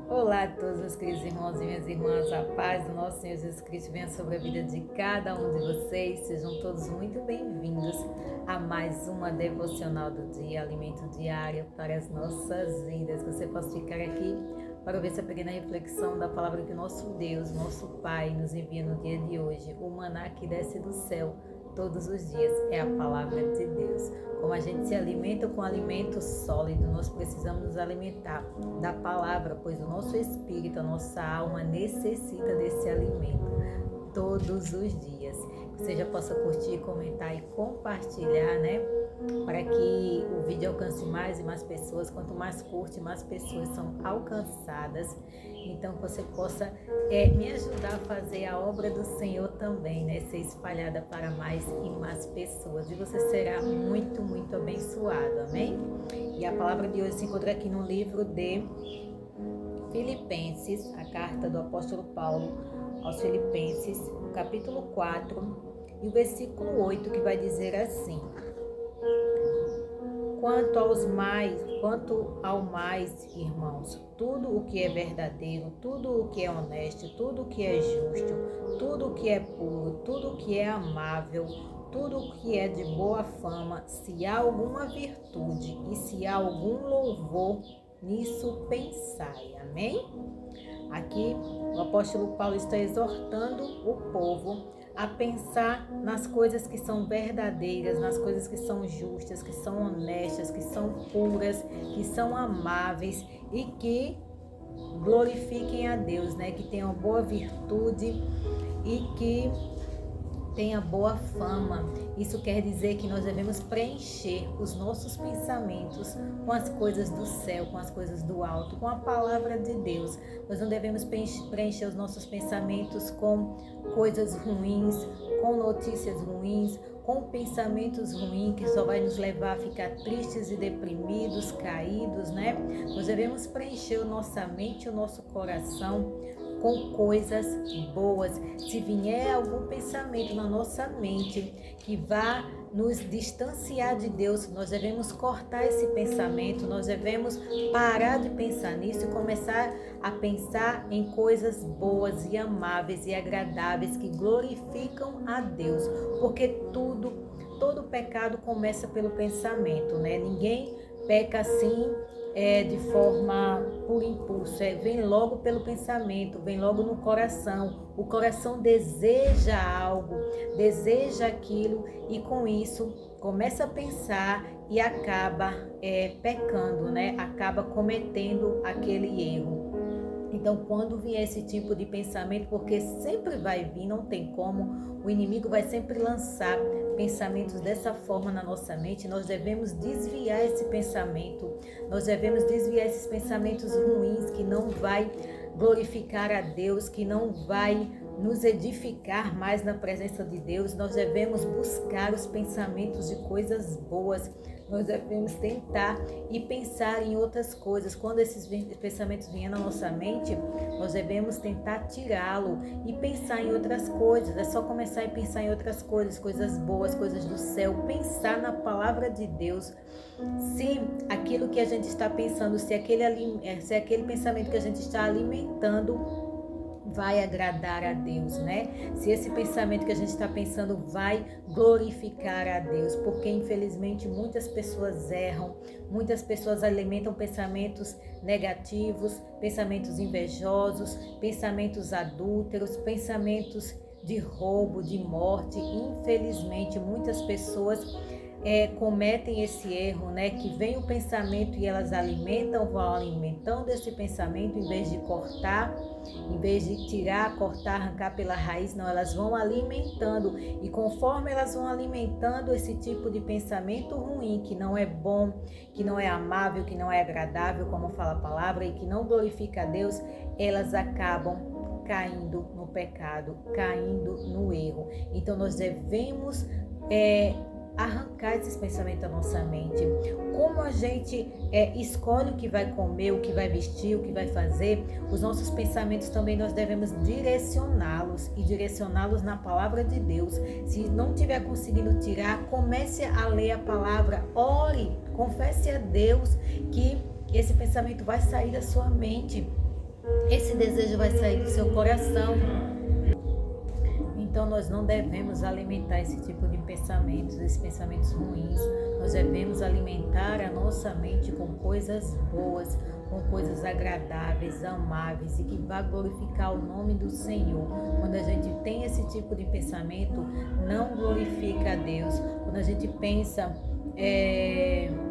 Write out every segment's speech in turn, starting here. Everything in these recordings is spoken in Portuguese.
Olá a todos meus queridos irmãos e minhas irmãs, a paz do nosso Senhor Jesus Cristo venha sobre a vida de cada um de vocês, sejam todos muito bem-vindos a mais uma devocional do dia, alimento diário para as nossas vidas. Você possa ficar aqui para ver essa pequena reflexão da palavra que o nosso Deus, nosso Pai, nos envia no dia de hoje, o maná que desce do céu todos os dias, é a palavra de Deus. Como a gente se alimenta com alimento sólido, nós precisamos nos alimentar da palavra, pois o nosso espírito, a nossa alma necessita desse alimento todos os dias. Que você já possa curtir, comentar e compartilhar, né? Para que o vídeo alcance mais e mais pessoas. Quanto mais curte, mais pessoas são alcançadas. Então, que você possa me ajudar a fazer a obra do Senhor também, né? Ser espalhada para mais e mais pessoas. E você será muito, muito abençoado, amém? E a palavra de hoje se encontra aqui no livro de Filipenses, a carta do apóstolo Paulo aos Filipenses, capítulo 4, e o versículo 8, que vai dizer assim: Quanto ao mais, irmãos, tudo o que é verdadeiro, tudo o que é honesto, tudo o que é justo, tudo o que é puro, tudo o que é amável, tudo o que é de boa fama, se há alguma virtude e se há algum louvor, nisso pensai. Amém? Aqui o apóstolo Paulo está exortando o povo a pensar nas coisas que são verdadeiras, nas coisas que são justas, que são honestas, que são puras, que são amáveis e que glorifiquem a Deus, né? Que tenham boa virtude e que tenha boa fama. Isso quer dizer que nós devemos preencher os nossos pensamentos com as coisas do céu, com as coisas do alto, com a palavra de Deus. Nós não devemos preencher os nossos pensamentos com coisas ruins, com notícias ruins, com pensamentos ruins que só vai nos levar a ficar tristes e deprimidos, caídos, né? Nós devemos preencher nossa mente e o nosso coração com coisas boas. Se vier algum pensamento na nossa mente que vá nos distanciar de Deus, nós devemos cortar esse pensamento, nós devemos parar de pensar nisso e começar a pensar em coisas boas e amáveis e agradáveis que glorificam a Deus, porque todo pecado começa pelo pensamento, né? Ninguém peca assim de forma por impulso, vem logo pelo pensamento, vem logo no coração. O coração deseja algo, deseja aquilo e com isso começa a pensar e acaba pecando, né? Acaba cometendo aquele erro. Então, quando vier esse tipo de pensamento, porque sempre vai vir, não tem como, o inimigo vai sempre lançar pensamentos dessa forma na nossa mente, nós devemos desviar esse pensamento, nós devemos desviar esses pensamentos ruins que não vai glorificar a Deus, que não vai nos edificar mais na presença de Deus. Nós devemos buscar os pensamentos de coisas boas, nós devemos tentar e pensar em outras coisas. Quando esses pensamentos vêm na nossa mente, nós devemos tentar tirá-lo e pensar em outras coisas. É só começar a pensar em outras coisas, coisas boas, coisas do céu, pensar na palavra de Deus. Se aquilo que a gente está pensando, se aquele pensamento que a gente está alimentando vai agradar a Deus, né? Se esse pensamento que a gente está pensando vai glorificar a Deus, porque infelizmente muitas pessoas erram, muitas pessoas alimentam pensamentos negativos, pensamentos invejosos, pensamentos adúlteros, pensamentos de roubo, de morte. Infelizmente muitas pessoas cometem esse erro, né? Que vem o pensamento e elas vão alimentando esse pensamento em vez de cortar, em vez de tirar, cortar, arrancar pela raiz, não, elas vão alimentando e conforme elas vão alimentando esse tipo de pensamento ruim, que não é bom, que não é amável, que não é agradável, como fala a palavra, e que não glorifica a Deus, elas acabam caindo no pecado, caindo no erro. Então nós devemos arrancar esses pensamentos da nossa mente. Como a gente escolhe o que vai comer, o que vai vestir, o que vai fazer, os nossos pensamentos também nós devemos direcioná-los e direcioná-los na palavra de Deus. Se não estiver conseguindo tirar, comece a ler a palavra, ore, confesse a Deus que esse pensamento vai sair da sua mente, esse desejo vai sair do seu coração. Então nós não devemos alimentar esse tipo de pensamentos, esses pensamentos ruins. Nós devemos alimentar a nossa mente com coisas boas, com coisas agradáveis, amáveis e que vá glorificar o nome do Senhor. Quando a gente tem esse tipo de pensamento, não glorifica a Deus. Quando a gente pensa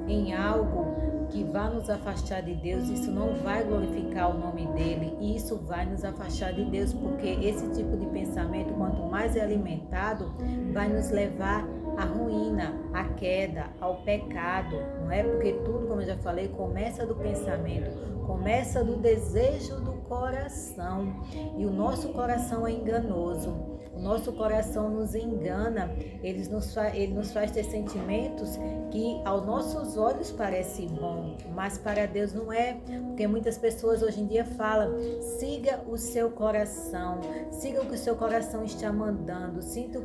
em algo que vai nos afastar de Deus, isso não vai glorificar o nome dele, e isso vai nos afastar de Deus, porque esse tipo de pensamento, quanto mais é alimentado, vai nos levar à ruína, à queda, ao pecado, não é? Porque tudo, como eu já falei, começa do pensamento, começa do desejo do coração, e o nosso coração é enganoso. O nosso coração nos engana, ele nos faz ter sentimentos que aos nossos olhos parece bom, mas para Deus não é, porque muitas pessoas hoje em dia falam, siga o seu coração, siga o que o seu coração está mandando, siga o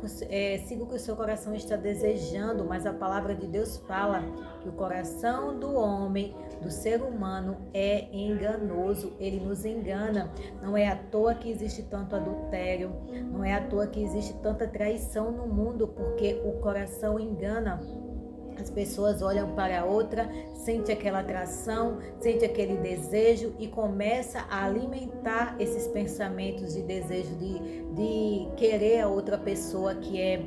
que o seu coração está desejando, mas a palavra de Deus fala que o coração do homem, do ser humano é enganoso, ele nos engana. Não é à toa que existe tanto adultério, não é à toa que existe tanta traição no mundo, porque o coração engana. As pessoas olham para a outra, sente aquela atração, sente aquele desejo e começa a alimentar esses pensamentos de desejo de querer a outra pessoa que é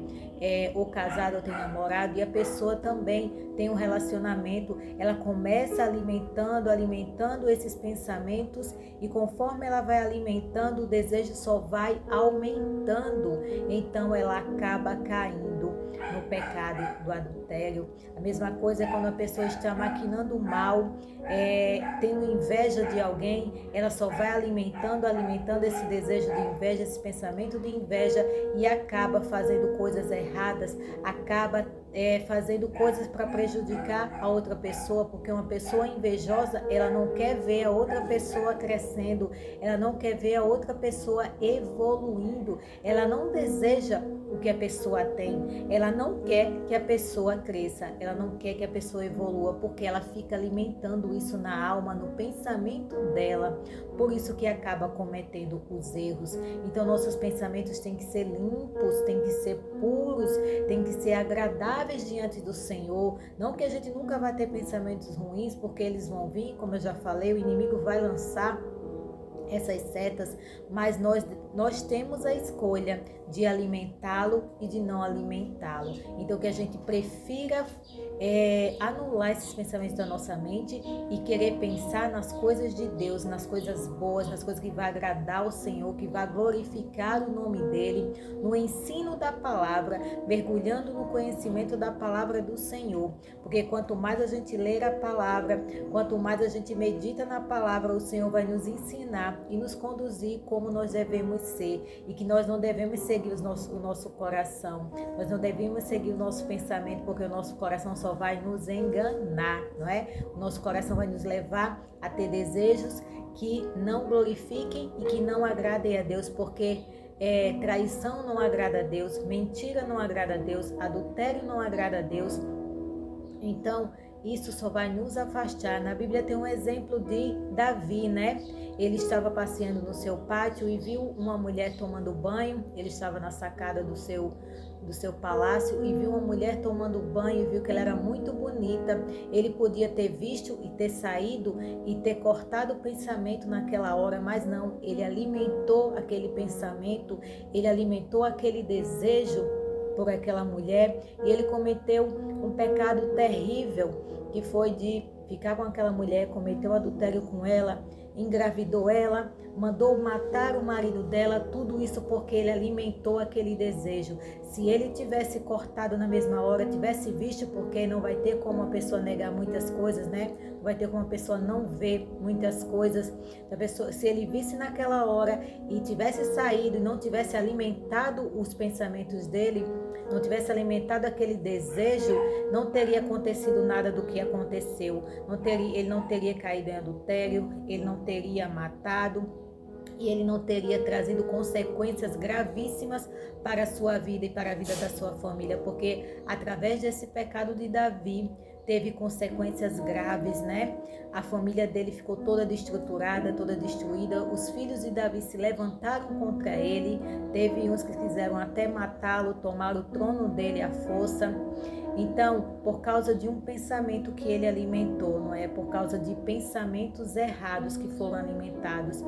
ou casado ou tem namorado, e a pessoa também tem um relacionamento. Ela começa alimentando esses pensamentos, e conforme ela vai alimentando, o desejo só vai aumentando. Então ela acaba caindo no pecado do adultério. A mesma coisa é quando a pessoa está maquinando mal, tendo inveja de alguém, ela só vai alimentando esse desejo de inveja, esse pensamento de inveja, e acaba fazendo coisas erradas, acaba fazendo coisas para prejudicar a outra pessoa, porque uma pessoa invejosa, ela não quer ver a outra pessoa crescendo, ela não quer ver a outra pessoa evoluindo, ela não deseja o que a pessoa tem, ela não quer que a pessoa cresça, ela não quer que a pessoa evolua, porque ela fica alimentando isso na alma, no pensamento dela, por isso que acaba cometendo os erros. Então nossos pensamentos têm que ser limpos, têm que ser puros, têm que ser agradáveis diante do Senhor. Não que a gente nunca vai ter pensamentos ruins, porque eles vão vir, como eu já falei, o inimigo vai lançar essas setas, mas nós temos a escolha de alimentá-lo e de não alimentá-lo. Então que a gente prefira anular esses pensamentos da nossa mente e querer pensar nas coisas de Deus, nas coisas boas, nas coisas que vai agradar ao Senhor, que vai glorificar o nome dele, no ensino da palavra, mergulhando no conhecimento da palavra do Senhor. Porque quanto mais a gente ler a palavra, quanto mais a gente medita na palavra, o Senhor vai nos ensinar e nos conduzir como nós devemos ser, e que nós não devemos seguir o nosso coração, nós não devemos seguir o nosso pensamento, porque o nosso coração só vai nos enganar, não é? O nosso coração vai nos levar a ter desejos que não glorifiquem e que não agradem a Deus, porque traição não agrada a Deus, mentira não agrada a Deus, adultério não agrada a Deus. Então isso só vai nos afastar. Na Bíblia tem um exemplo de Davi, né? Ele estava passeando no seu pátio e viu uma mulher tomando banho. Ele estava na sacada do seu palácio e viu uma mulher tomando banho e viu que ela era muito bonita. Ele podia ter visto e ter saído e ter cortado o pensamento naquela hora, mas não. Ele alimentou aquele pensamento, ele alimentou aquele desejo por aquela mulher, e ele cometeu um pecado terrível, que foi de ficar com aquela mulher, cometeu adultério com ela, engravidou ela, mandou matar o marido dela, tudo isso porque ele alimentou aquele desejo. Se ele tivesse cortado na mesma hora, tivesse visto, porque não vai ter como a pessoa negar muitas coisas, né? Não vai ter como a pessoa não ver muitas coisas. Se ele visse naquela hora e tivesse saído e não tivesse alimentado os pensamentos dele, não tivesse alimentado aquele desejo, não teria acontecido nada do que aconteceu. Ele não teria caído em adultério, ele não teria matado, e ele não teria trazido consequências gravíssimas para a sua vida e para a vida da sua família, porque através desse pecado de Davi, teve consequências graves, né? A família dele ficou toda destruturada, toda destruída. Os filhos de Davi se levantaram contra ele. Teve uns que quiseram até matá-lo, tomar o trono dele à força. Então, por causa de um pensamento que ele alimentou, não é? Por causa de pensamentos errados que foram alimentados,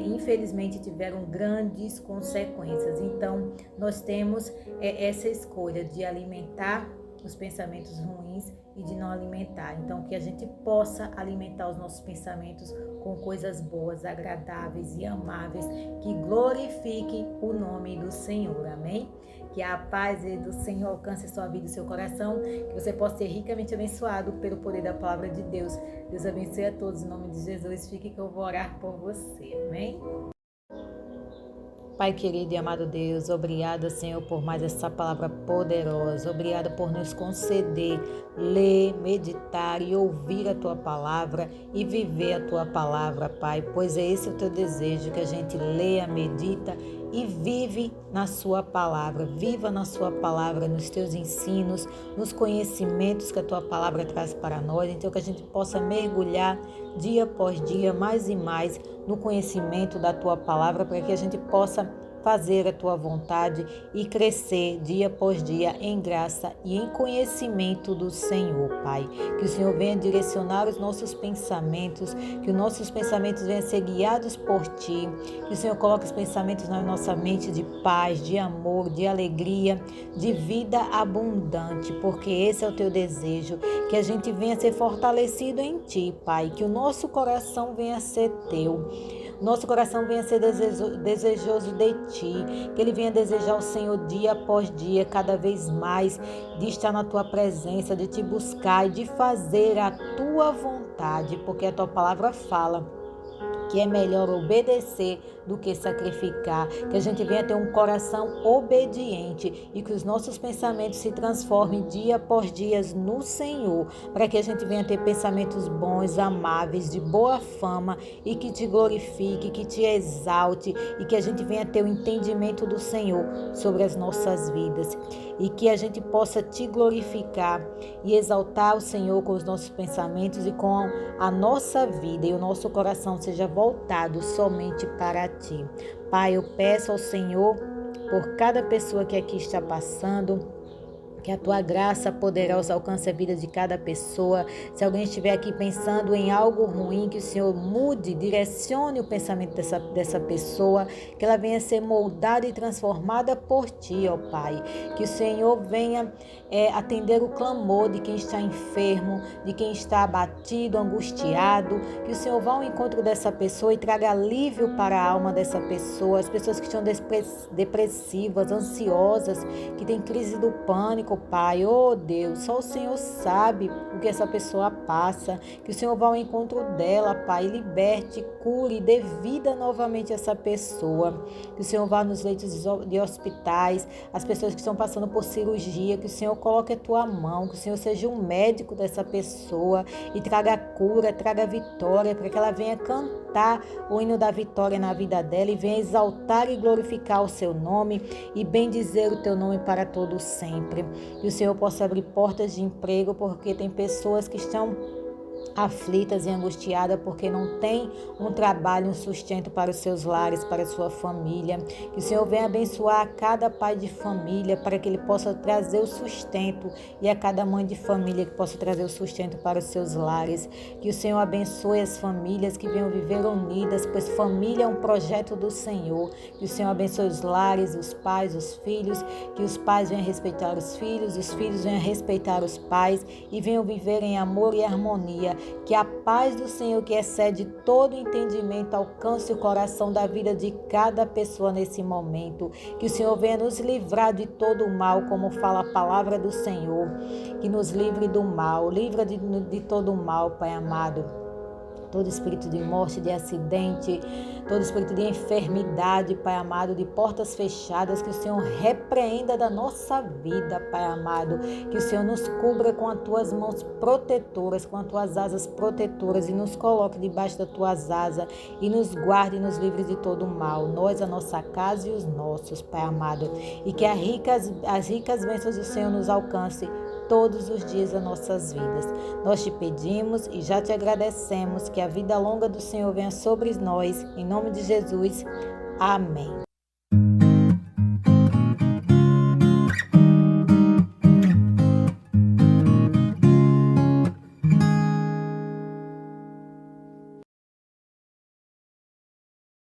infelizmente tiveram grandes consequências. Então, nós temos essa escolha de alimentar os pensamentos ruins e de não alimentar. Então, que a gente possa alimentar os nossos pensamentos com coisas boas, agradáveis e amáveis, que glorifiquem o nome do Senhor. Amém? Que a paz do Senhor alcance sua vida e seu coração, que você possa ser ricamente abençoado pelo poder da palavra de Deus. Deus abençoe a todos, em nome de Jesus. Fique que eu vou orar por você. Amém? Pai querido e amado Deus, obrigada, Senhor, por mais essa palavra poderosa. Obrigada por nos conceder ler, meditar e ouvir a Tua palavra e viver a Tua palavra, Pai. Pois é esse o Teu desejo, que a gente leia, medita e vive na Sua palavra. Viva na Sua palavra, nos Teus ensinos, nos conhecimentos que a Tua palavra traz para nós. Então, que a gente possa mergulhar dia após dia, mais e mais, no conhecimento da Tua palavra, para que a gente possa fazer a Tua vontade e crescer dia após dia em graça e em conhecimento do Senhor, Pai. Que o Senhor venha direcionar os nossos pensamentos, que os nossos pensamentos venham ser guiados por Ti, que o Senhor coloque os pensamentos na nossa mente de paz, de amor, de alegria, de vida abundante, porque esse é o Teu desejo, que a gente venha ser fortalecido em Ti, Pai, que o nosso coração venha ser Teu. Nosso coração venha ser desejoso de Ti, que ele venha desejar o Senhor dia após dia, cada vez mais, de estar na Tua presença, de Te buscar e de fazer a Tua vontade, porque a Tua palavra fala que é melhor obedecer do que sacrificar, que a gente venha ter um coração obediente e que os nossos pensamentos se transformem dia após dia no Senhor, para que a gente venha ter pensamentos bons, amáveis, de boa fama e que Te glorifique, que Te exalte e que a gente venha ter o entendimento do Senhor sobre as nossas vidas e que a gente possa Te glorificar e exaltar o Senhor com os nossos pensamentos e com a nossa vida, e o nosso coração seja voltado somente para Ti. Pai, eu peço ao Senhor por cada pessoa que aqui está passando, que a Tua graça poderosa alcance a vida de cada pessoa. Se alguém estiver aqui pensando em algo ruim, que o Senhor mude, direcione o pensamento dessa pessoa, que ela venha ser moldada e transformada por Ti, ó Pai. Que o Senhor venha atender o clamor de quem está enfermo, de quem está abatido, angustiado. Que o Senhor vá ao encontro dessa pessoa e traga alívio para a alma dessa pessoa. As pessoas que estão depressivas, ansiosas, que têm crise do pânico, Pai, oh Deus, só o Senhor sabe o que essa pessoa passa, que o Senhor vá ao encontro dela, Pai, liberte, cure, dê vida novamente a essa pessoa, que o Senhor vá nos leitos de hospitais, as pessoas que estão passando por cirurgia, que o Senhor coloque a Tua mão, que o Senhor seja o médico dessa pessoa e traga cura, traga vitória, para que ela venha cantar o hino da vitória na vida dela e venha exaltar e glorificar o Seu nome e bendizer o Teu nome para todo sempre. Que o Senhor possa abrir portas de emprego, porque tem pessoas que estão aflitas e angustiadas porque não tem um trabalho, um sustento para os seus lares, para a sua família. Que o Senhor venha abençoar cada pai de família para que ele possa trazer o sustento, e a cada mãe de família que possa trazer o sustento para os seus lares. Que o Senhor abençoe as famílias que venham viver unidas, pois família é um projeto do Senhor. Que o Senhor abençoe os lares, os pais, os filhos, que os pais venham respeitar os filhos venham respeitar os pais e venham viver em amor e harmonia. Que a paz do Senhor, que excede todo entendimento, alcance o coração da vida de cada pessoa nesse momento. Que o Senhor venha nos livrar de todo o mal, como fala a palavra do Senhor. Que nos livre do mal, livra de todo o mal, Pai amado. Todo espírito de morte, de acidente, todo espírito de enfermidade, Pai amado, de portas fechadas, que o Senhor repreenda da nossa vida, Pai amado. Que o Senhor nos cubra com as Tuas mãos protetoras, com as Tuas asas protetoras e nos coloque debaixo das Tuas asas e nos guarde e nos livre de todo o mal. Nós, a nossa casa e os nossos, Pai amado. E que as ricas bênçãos do Senhor nos alcance todos os dias das nossas vidas. Nós te pedimos e já te agradecemos que a vida longa do Senhor venha sobre nós. Em nome de Jesus. Amém.